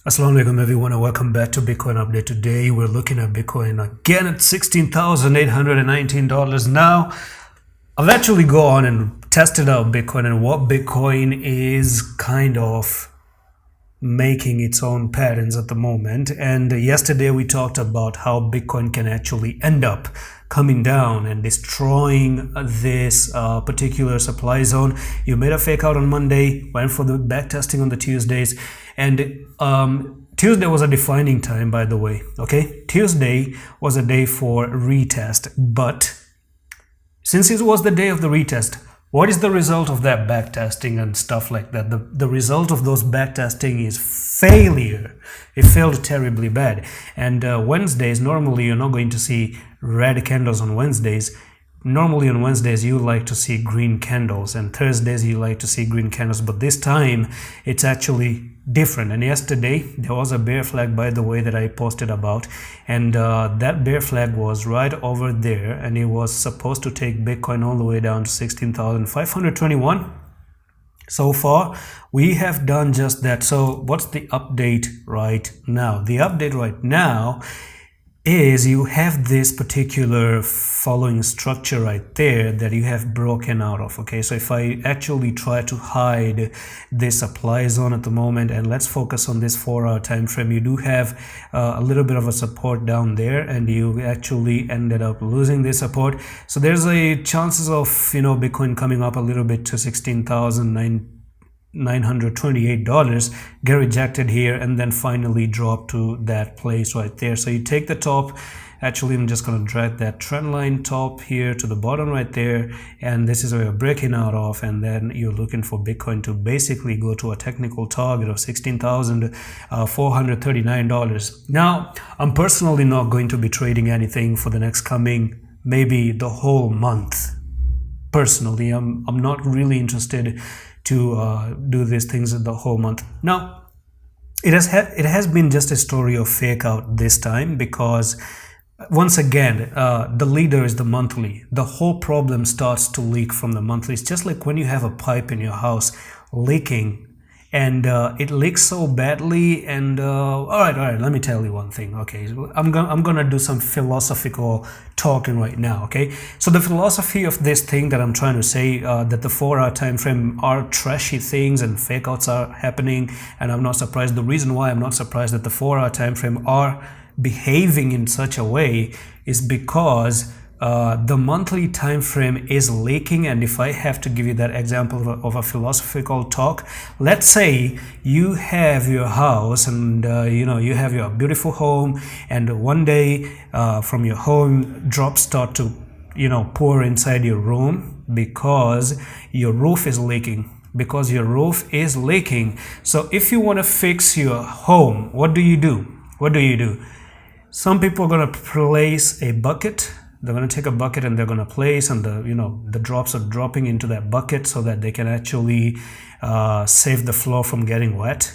Assalamu alaikum everyone and welcome back to Bitcoin Update. Today we're looking at Bitcoin again at $16,819. Now I've actually gone and tested out Bitcoin and what Bitcoin is kind of making its own patterns at the moment. And yesterday we talked about how Bitcoin can actually end up coming down and destroying this particular supply zone. You made a fake out on Monday, went for the back testing on the Tuesdays, and Tuesday was a defining time, by the way. Okay, Tuesday was a day for retest, but since it was the day of the retest, what is the result of that backtesting and stuff like that? The result of those backtesting is failure. It failed terribly bad. And Wednesdays, normally you're not going to see red candles on Wednesdays. Normally on Wednesdays you like to see green candles, and Thursdays you like to see green candles, but this time it's actually different. And yesterday there was a bear flag, by the way, that I posted about, and that bear flag was right over there, and it was supposed to take Bitcoin all the way down to 16,521. So far we have done just that. So what's the update right now? The update right now is you have this particular following structure right there that you have broken out of. Okay, so if I actually try to hide this supply zone at the moment, and let's focus on this 4-hour time frame, you do have a little bit of a support down there, and you actually ended up losing this support. So there's a chances of Bitcoin coming up a little bit to $16,928, get rejected here, and then finally drop to that place right there. So you take the top. Actually, I'm just going to drag that trend line top here to the bottom right there, and this is where you're breaking out of, and then you're looking for Bitcoin to basically go to a technical target of $16,439. Now, I'm personally not going to be trading anything for the next coming maybe the whole month. Personally, I'm not really interested to do these things the whole month. Now, it has been just a story of fake out this time, because once again the leader is the monthly. The whole problem starts to leak from the monthly. It's just like when you have a pipe in your house leaking, and it leaks so badly, and all right, let me tell you one thing. Okay, I'm gonna do some philosophical talking right now. Okay, so the philosophy of this thing that I'm trying to say, that the 4-hour time frame are trashy things and fake outs are happening, and I'm not surprised. The reason why I'm not surprised that the 4-hour time frame are behaving in such a way is because the monthly time frame is leaking. And if I have to give you that example of a philosophical talk, let's say you have your house, and you have your beautiful home, and one day from your home drops start to pour inside your room because your roof is leaking. So if you want to fix your home, what do you do? Some people are going to place a bucket. They're going to take a bucket and they're going to place, and the drops are dropping into that bucket so that they can actually save the floor from getting wet.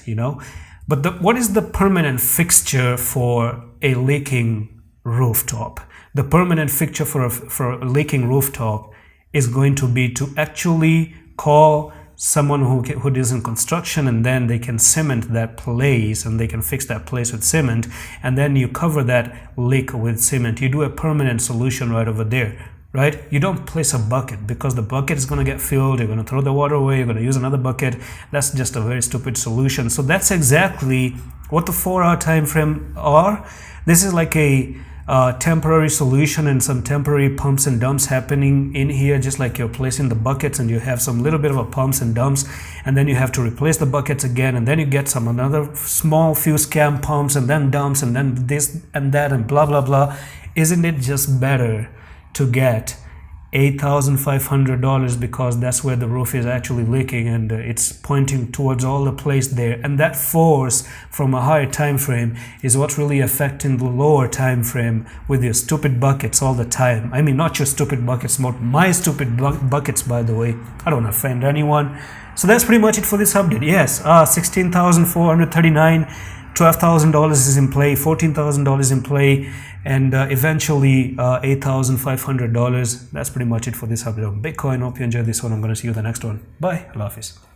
But what is the permanent fixture for a leaking rooftop? The permanent fixture for a leaking rooftop is going to be to actually call someone who is in construction, and then they can cement that place, and they can fix that place with cement, and then you cover that leak with cement. You do a permanent solution right over there, right? You don't place a bucket, because the bucket is going to get filled, you're going to throw the water away, you're going to use another bucket. That's just a very stupid solution. So that's exactly what the 4-hour time frame are. This is like a temporary solution and some temporary pumps and dumps happening in here, just like you're placing the buckets and you have some little bit of a pumps and dumps, and then you have to replace the buckets again, and then you get some another small few scam pumps and then dumps, and then this and that and blah blah blah. Isn't it just better to get $8,500, because that's where the roof is actually leaking, and it's pointing towards all the place there, and that force from a higher time frame is what's really affecting the lower time frame with your stupid buckets all the time. I mean, not your stupid buckets, my stupid buckets, by the way. I don't offend anyone. So that's pretty much it for this update. Yes, 16,439, $12,000 is in play, $14,000 in play, and eventually $8,500. That's pretty much it for this update on Bitcoin. Hope you enjoyed this one. I'm going to see you in the next one. Bye. Allah Hafiz.